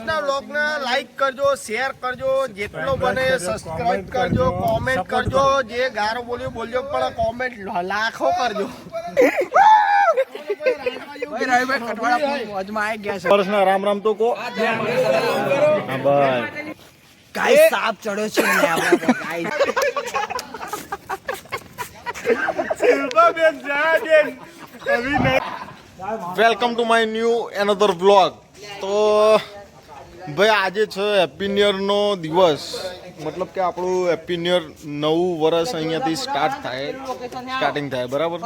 ગાઈસના વ્લોગને like કરજો, share કરજો, જેટલો બને સબસ્ક્રાઇબ કરજો, કોમેન્ટ કરજો, જે ગારો બોલ્યો બોલજો, પણ કોમેન્ટ લાખો કરજો. વર્ષના રામ રામ તો કો ગાઈસ સાપ ચડ્યો છે ને આપણા guys. Welcome to my new another vlog. તો ભાઈ આજે છે હેપી ન્યુ યર નો દિવસ, મતલબ કે આપણું હેપી ન્યુ યર નવું વર્ષ અહીંયાથી સ્ટાર્ટિંગ થાય બરાબર.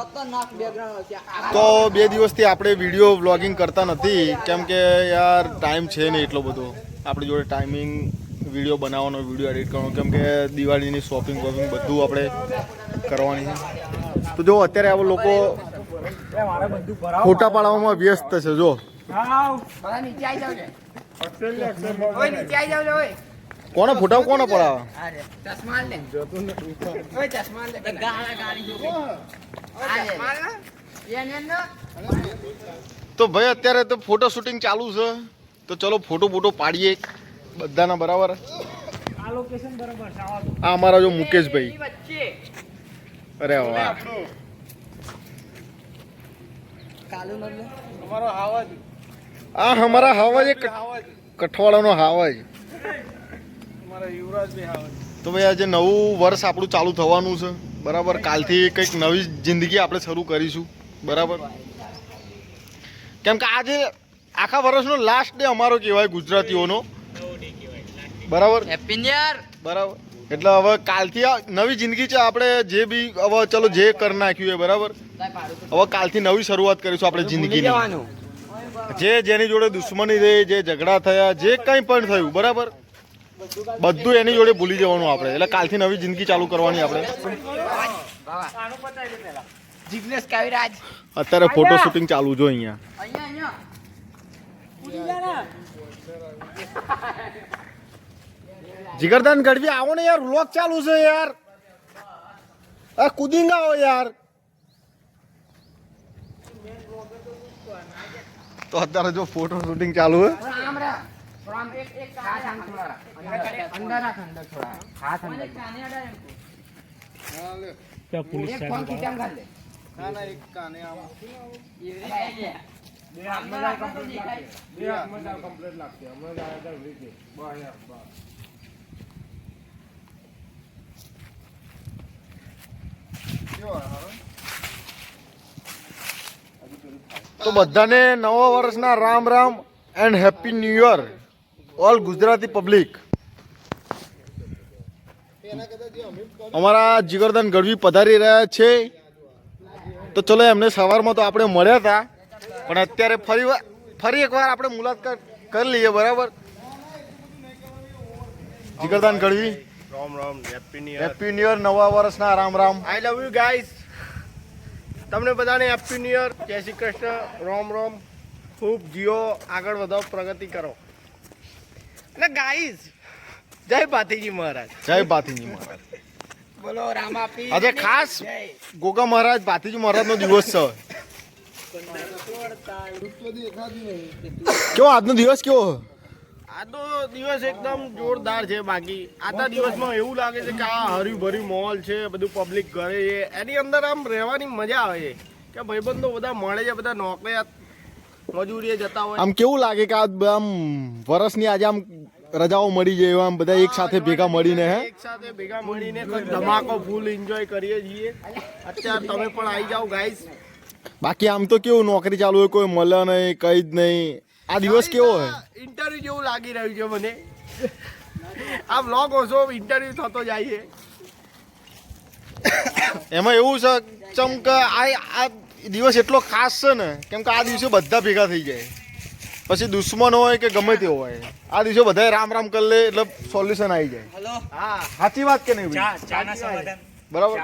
તો 2 દિવસથી આપણે વિડીયો વ્લોગિંગ કરતા નથી, કેમ કે યાર ટાઈમ છે નહીં એટલો બધો આપણી જોડે ટાઈમિંગ વિડીયો બનાવવાનો, વિડીયો એડિટ કરવાનો, કેમ કે દિવાળીની શોપિંગ બધું આપણે કરવાની છે. તો જો અત્યારે આ લોકો ફોટા પાડવામાં વ્યસ્ત છે. જો કોને ફોટા કોને પડાવે? તો ભાઈ અત્યારે તો ફોટો શૂટિંગ ચાલુ છે, તો ચલો ફોટો પાડીએ બધાના બરાબર. આ અમારા જો મુકેશભાઈ, અરે વાહ, આ હમારા હાવજ કઠવાડાનો હાવજ. તો ભાઈ આજે નવું વર્ષ આપણું ચાલુ થવાનું છે બરાબર. કાલથી કંઈક નવી જિંદગી આપણે શરૂ કરીશું બરાબર. કેમ કે આજે આખા વર્ષનો લાસ્ટ ડે અમારો કહેવાય ગુજરાતીઓનો બરાબર. હેપી ન્યુ યર બરાબર. એટલે હવે કાલથી આ નવી જિંદગી છે. આપણે જે બી હવે ચલો જે કરી નાખ્યું એ બરાબર, હવે કાલથી નવી શરૂઆત કરીશું આપણે જિંદગીની. જે જેની જોડે દુશ્મની રહી, જે ઝઘડા થયા, જે કંઈ પણ થયું બરાબર, બધું એની જોડે ભૂલી જવાનું આપણે. એટલે કાલથી નવી જિંદગી ચાલુ કરવાની આપણે. અત્યારે ફોટો શૂટિંગ ચાલુ જો અહીંયા. જીગરદાન ગઢવી આવો ને યાર, વ્લોગ ચાલુ છે યાર. આ કુદીંગા હો યાર. તો અત્યારે જો ફોટો શૂટિંગ ચાલુ છે. તો બધાને નવા વર્ષના Ram Ram and happy new year all Gujarati public. અમારા જીગરદાન ગઢવી પધારી રહ્યા છે. તો ચલો એમને સવારમાં તો આપણે મળ્યા હતા, પણ અત્યારે ફરી એકવાર આપણે મુલાકાત કરી લઈએ બરાબર. Jigardan Gadhvi Ram Ram, happy new year. Happy new year, નવા વર્ષના Ram Ram. I love you guys. તમને બધાને હેપી ન્યુ યર, જય શ્રી કૃષ્ણ, રામ રામ. ખૂબ જીઓ, આગળ વધો, પ્રગતિ કરો. અને ગાઈસ જય ભાતીજી મહારાજ. જય ભાતીજી મહારાજ. બોલો રામાપી. આજે ખાસ ગોગા મહારાજ ભાતીજી મહારાજ નો દિવસ છે. કેવો આજનો દિવસ કેવો? આજનો દિવસ એકદમ જોરદાર છે. બાકી આજના દિવસમાં એવું લાગે છે કે આ હર્યું ભર્યું મોલ છે, બધું પબ્લિક કરે છે, એની અંદર આમ રહેવાની મજા આવે છે કે ભાઈબંધો બધા મળે છે, બધા નોકરિયાત મજૂરીએ જતા હોય. આમ કેવું લાગે કે આમ વર્ષની આજે આમ રજાઓ મળી જાય, આમ બધા એક સાથે ભેગા મળીને એક સાથે ભેગા મળીને કંઈક ધમાકો ફૂલ એન્જોય કરીએ છીએ. અત્યારે તમે પણ આવી જાઓ ગાઈસ. બાકી આમ તો કેવું નોકરી ચાલુ હોય, કોઈ મળે નહીં, કઈ જ નહીં. આ દિવસ કેવો હોય? ઇન્ટરવ્યુ જેવું લાગી રહ્યું છે મને. આ વ્લોગ ઓછો ઇન્ટરવ્યુ થતો જાય છે. એમાં એવું છે ચમક આ દિવસ એટલો ખાસ છે ને, કેમ કે આ દિવસે બધા ભેગા થઈ જાય. પછી દુશ્મન હોય કે ગમે તે હોય, આ દિવસે બધા રામ રામ કરી લે એટલે સોલ્યુશન આવી જાય. હા, સાચી વાત કે નહીં ભાઈ? બરાબર.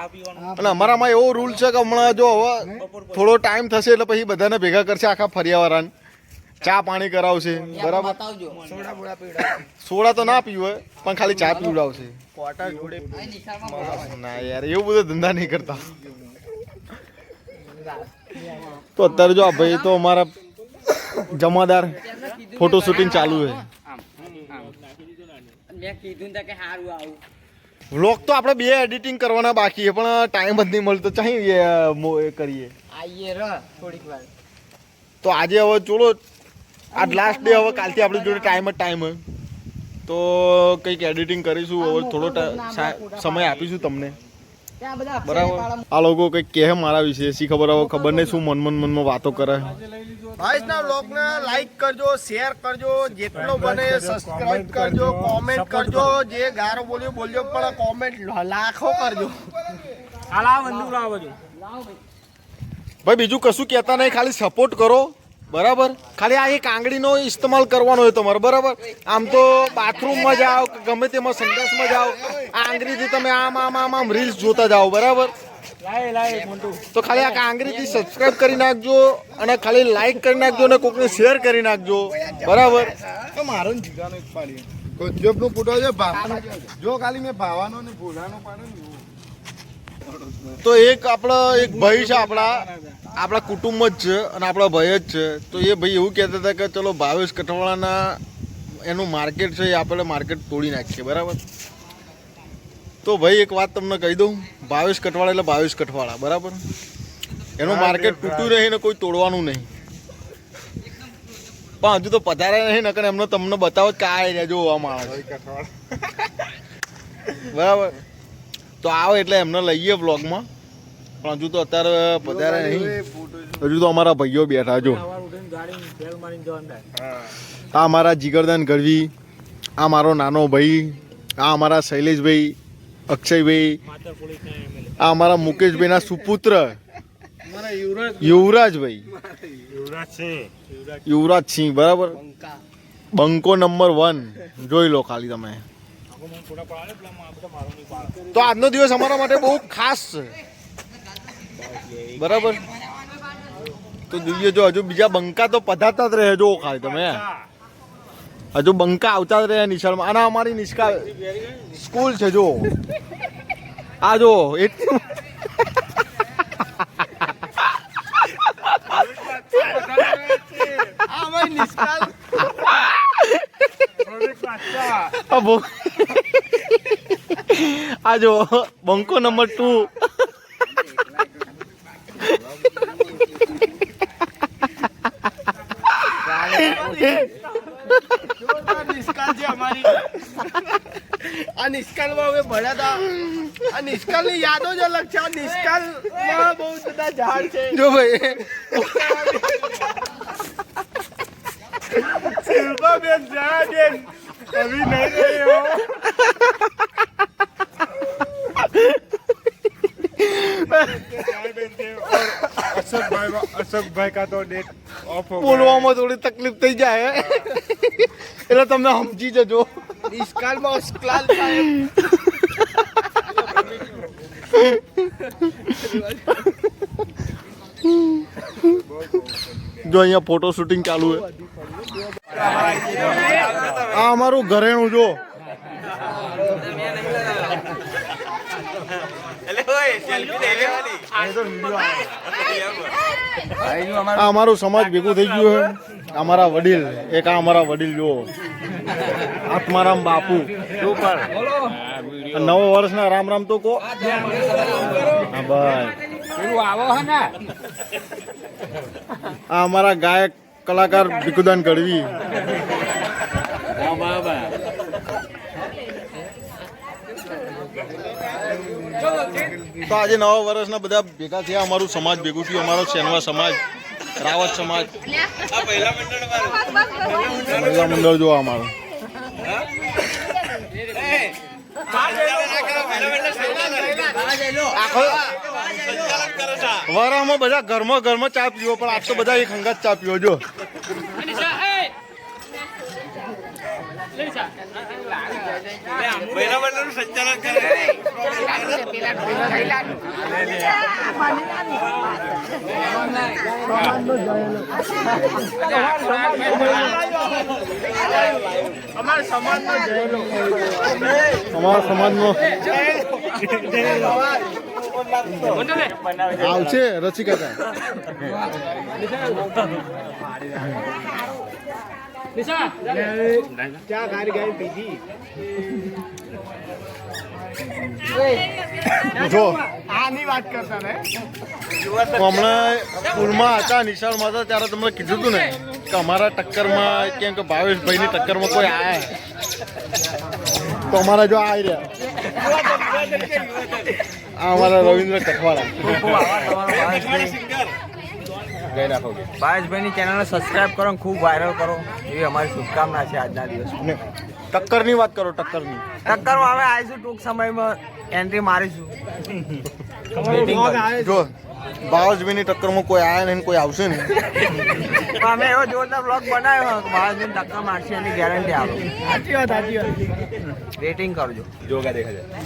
અને અમારામાં એવો રૂલ છે કે હમણાં જો હવે થોડો ટાઈમ થશે એટલે પછી બધાને ભેગા કરશે, આખા ફરિયાવાળાને ચા પાણી કરાવશે બરાબર. સોડા તો ના પીવે, પણ ખાલી ચા પીવડાવશે. ના યાર, એવું બધું ધંધા નહીં કરતા. તો અત્યારે જો આ ભાઈ તો અમારા જમાદાર ફોટો શૂટિંગ ચાલુ છે. મેં કીધું ને કે સારું આવું. વ્લોગ તો આપણે બે એડિટિંગ કરવાના બાકી છે પણ ટાઈમ જ નહીં મળતો ચાહી એ કરીએ આઈએ થોડીક વાર. તો આજે હવે ચોલો આ લાસ્ટ ડે હવે કાલથી આપણી જોડે ટાઈમ તો કંઈક એડિટિંગ કરીશું હવે થોડો સમય આપીશું તમને ત્યાં બધા બરાબર. આ લોકો કંઈક કહે મારા વિશે શી ખબર હવે ખબર નહીં શું મનમાં વાતો કરે. ભાઈના વ્લોગને લાઈક કરજો, શેર કરજો, જેટલો બને સબસ્ક્રાઇબ કરજો, કોમેન્ટ કરજો, જે ગારો બોલ્યો બોલજો પણ કોમેન્ટ લાખો કરજો. ભાઈ બીજું કશું કહેતા નહીં, ખાલી સપોર્ટ કરો બરાબર. ખાલી આ એક આંગળીનો ઇસ્તેમાલ કરવાનો હોય તમારે બરાબર. આમ તો બાથરૂમમાં જાઓ કે ગમે તેમાં સંડાસમાં જાઓ આ આંગળીથી તમે આમ આમ આમ આમ રીલ્સ જોતા જાઓ બરાબર. તો ખાલી આ આંગળીથી સબસ્ક્રાઇબ કરી નાખજો અને ખાલી લાઈક કરી નાખજો અને કોકને શેર કરી નાખજો બરાબર. મારો જીગાનો એક પાડી ગજબનો ફોટો છે જો ખાલી મેં ભાવાનો ને ભૂલાનો પાડ્યો ને. તો એક ભાઈ છે આપણા કુટુંબ જ છે અને આપણા ભાઈ જ છે. તો એ ભાઈ એવું કહેતા હતા કે ચલો ભાવેશ કઠવાળાના એનું માર્કેટ છે એ આપણે માર્કેટ તોડી નાખીએ બરાબર. તો ભાઈ એક વાત તમને કહી દઉં, ભાવેશ કઠવાળા એટલે ભાવેશ કઠવાળા બરાબર. એનું માર્કેટ તૂટ્યું નહીં ને કોઈ તોડવાનું નહીં. પણ હજુ તો પધાર્યા નહીં નકર એમને તમને બતાવો કે આ એરિયા જોવા માણસ બરાબર. તો આવો એટલે એમને લઈએ વ્લોગમાં પણ હજુ તો અત્યારે પધાર્યા નહીં. હજુ તો અમારા ભાઈઓ બેઠા જો. આ અમારા જીગરદાન ગઢવી, આ મારો નાનો ભાઈ, આ અમારા શૈલેષભાઈ, અક્ષયભાઈ, આ અમારા મુકેશભાઈના સુપુત્ર યુવરાજભાઈ, યુવરાજ સિંહ બરાબર. બંકો નંબર 1 જોઈ લો ખાલી તમે. તો આજનો દિવસ અમારા માટે બહુ ખાસ છે બરાબર. તો જોઈએ જો હજુ બીજા બંકા તો પધારતા જ રહે જો ખાલી તમે. હજુ બંકા આવતા જ રહે નિશાળમાં. અને અમારી નિષ્કાળ સ્કૂલ છે જો આ જો એટલું આ જો બંકો નંબર 2 આ નિષ્કાળમાં અમે ભણ્યા હતા. આ નિષ્કાળની યાદો જ અલગ છે. આ નિષ્કાળમાં બહુ બધા ઝાડ છે જો ભાઈ. શિલ્પાબેન જયાબેન અભી નહીં રહ્યો. अशोक भाई का तो डेट ऑफ हो બોલવામાં થોડી તકલીફ થઈ જાય એટલે તમે સમજી જજો. નિષ્કાળમાં અસ્કલાલ સાહેબ જો અહીંયા ફોટો શૂટિંગ ચાલુ છે. આ અમારું ઘરેણું જો. આ અમારું સમાજ ભેગું થઈ ગયું છે. અમારા વડીલ એક આ અમારા વડીલ જો આત્મારામ બાપુ. નવો વર્ષના રામ રામ તો કો. હા ભાઈ. આ અમારા ગાયક કલાકાર ભીખુદાન ગઢવી. તો આજે નવા વર્ષના બધા ભેગા થયા. અમારું સમાજ ભેગું થયું. અમારો સેનવા સમાજ, રાવત સમાજ, મહિલા મંડળ જો અમારું. વરામાં બધા ઘરમાં ચા પીવો પણ આજ તો બધા એક હંગાત ચા પીવો જો. અમારા સમાજનો આવશે રસિકા. ચા ગારી ગારી પીધી. જો આની વાત કરતા ને હમણાં સ્કૂલમાં હતા નિશાળમાં હતા ત્યારે તમને કીધું હતું ને કે અમારા ટક્કરમાં કેમ કે ભાવેશભાઈની ટક્કરમાં કોઈ આયા તો અમારા જો આવી રહ્યા આ અમારા રવિન્દ્ર કઠવાળા ગઈ નાખો ભાવેશભાઈની ચેનલને સબસ્ક્રાઇબ કરો, ખૂબ વાયરલ કરો એવી અમારી શુભકામના છે આજના દિવસ. ને ટક્કરની વાત કરો ટક્કરની ટક્કરમાં હવે આવીશું ટૂંક સમયમાં એન્ટ્રી મારીશું. જો ભાવેશભાઈની ટક્કરમાં કોઈ આયા નહીં કોઈ આવશે નહીં અમે એવો જોરદાર બ્લોગ બનાવ્યો કે ભાવેશભાઈને ટક્કર મારશે એની ગેરંટી આપો. સાચી વાત સાચી વાત. વેટિંગ કરજો,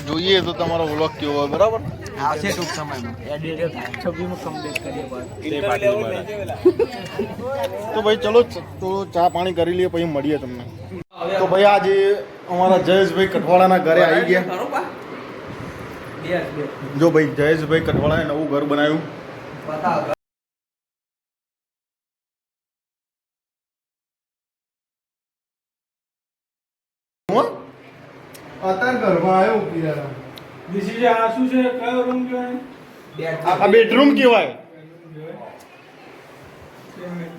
જોઈએ તો તમારો વ્લોગ કેવો હોય બરાબર. આવશે ટૂંક સમયમાં. એડિટ થાય 26 કમ્પ્લીટ કરીએ તો ભાઈ ચલો તો ચા પાણી કરી લઈએ પછી મળીએ તમને. તો ભાઈ આજે અમારા જયેશભાઈ કઠવાળાના ઘરે આવી ગયા. જો ભાઈ જયેશભાઈ કઠવાળાએ નવું ઘર બનાવ્યું. અત્યારે ઘરમાં આવ્યો પીરા. આ શું છે? કયો રૂમ કહેવાય? આ બેડરૂમ કહેવાય.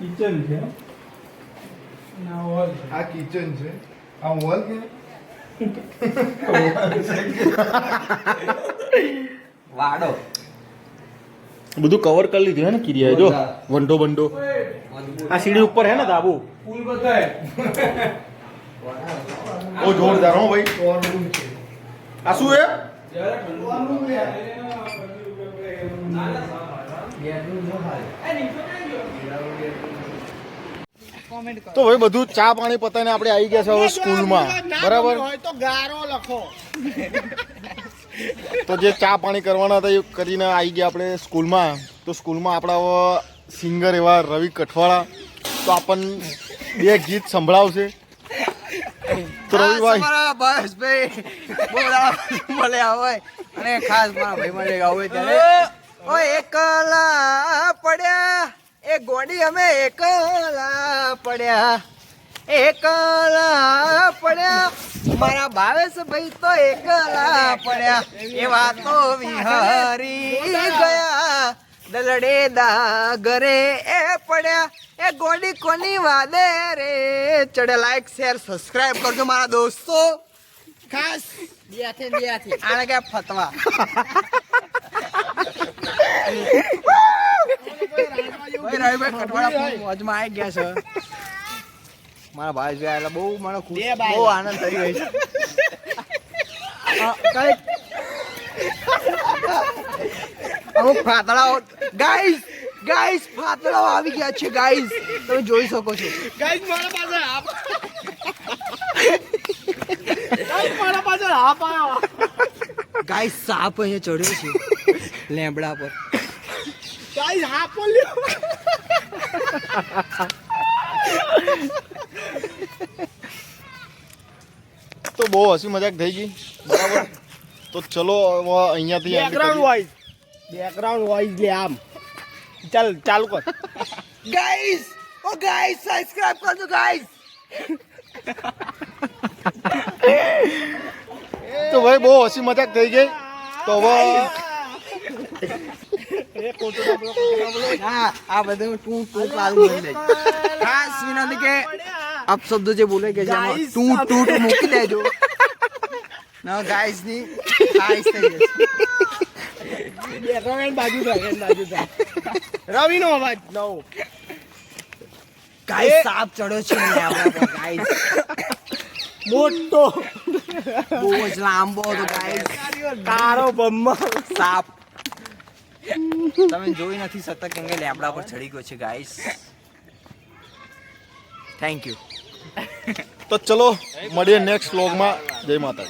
કિચન છે. આ કિચન છે. આ હોલ કે વાડો બધું કવર કરી લીધું હે ને કિરિયાએ. જો વંડો બંડો આ સીડી ઉપર હે ને ધાબુ. ફૂલ બતાય. ઓ જોરદાર હો ભાઈ. આ શું હે? તો ભાઈ બધું ચા પાણી પતાઈને આપણે આવી ગયા છે હવે સ્કૂલમાં બરાબર. હોય તો ગારો લખો. તો જે ચા પાણી કરવાના હતા એ કરીને આવી ગયા આપણે સ્કૂલમાં. તો સ્કૂલમાં આપણા હવે સિંગર એવા રવિ કઠવાળા તો આપણને બે ગીત સંભળાવશે. તો રવિભાઈ મારા ભાવેશભાઈ બોલા મળ્યા હોય અને ખાસ મારા ભાઈ માટે ગાવું હોય ત્યારે ઓય એકલા પડ્યા એ ગોડી અમે એકલા પડ્યા મારા ભાવેશભાઈ તો એકલા પડ્યા એવા તો વિહારી ગયા દલડે દાગરે એ પડ્યા એ ગોડી કોની વાદે રે ચડે. લાઈક શેર સબસ્ક્રાઇબ કરજો મારા દોસ્તો. ખાસ આને કે ફતવા રવિભાઈ કઠવાળા મોજમાં આવી ગયા છે. મારા ભાઈ એટલે બહુ મને બહુ આનંદ થઈ ગયો છે. અમુક ફાતડાઓ ગાઈસ ફાતડાઓ આવી ગયા છે ગાઈસ, તમે જોઈ શકો છો. ગાઈસ મારા પાસે હાફ આવ્યો. ગાઈસ સાપ અહીંયા ચડ્યો છે લેમડા પર. ગાઈસ હાફ બોલ્યો. તો બહુ હસી મજાક થઈ ગઈ બરાબર. તો ચલો હવે અહીંયાથી બેકગ્રાઉન્ડ વોઇસ લે આમ. ચાલ ચાલુ કર. ગાઈસ સબસ્ક્રાઇબ કરજો ગાઈસ. તો ભાઈ બહુ હસી મજાક થઈ ગઈ. તો હવે આ બધું ટૂટ લાલુ બની જાય. ખાસ વિનંતી કે આપ શબ્દો જે બોલે કે છે એમાં ટૂટ મૂકી દેજો. ના ગાઈસ ની ગાઈસ થઈ જશે. બાજુ થાય. રવિ નો અવાજ નવો. ગાઈસ સાપ ચડ્યો છે લેમડા પર ગાઈસ. મોટો બહુ જ લાંબો હતો ગાઈસ. તારો બમ્મા સાપ તમે જોઈ નથી શકતા કેમ કે લેમડા પર ચડી ગયો છે ગાઈસ. Thank you. તો ચલો મળીએ નેક્સ્ટ વ્લોગમાં. જય માતા.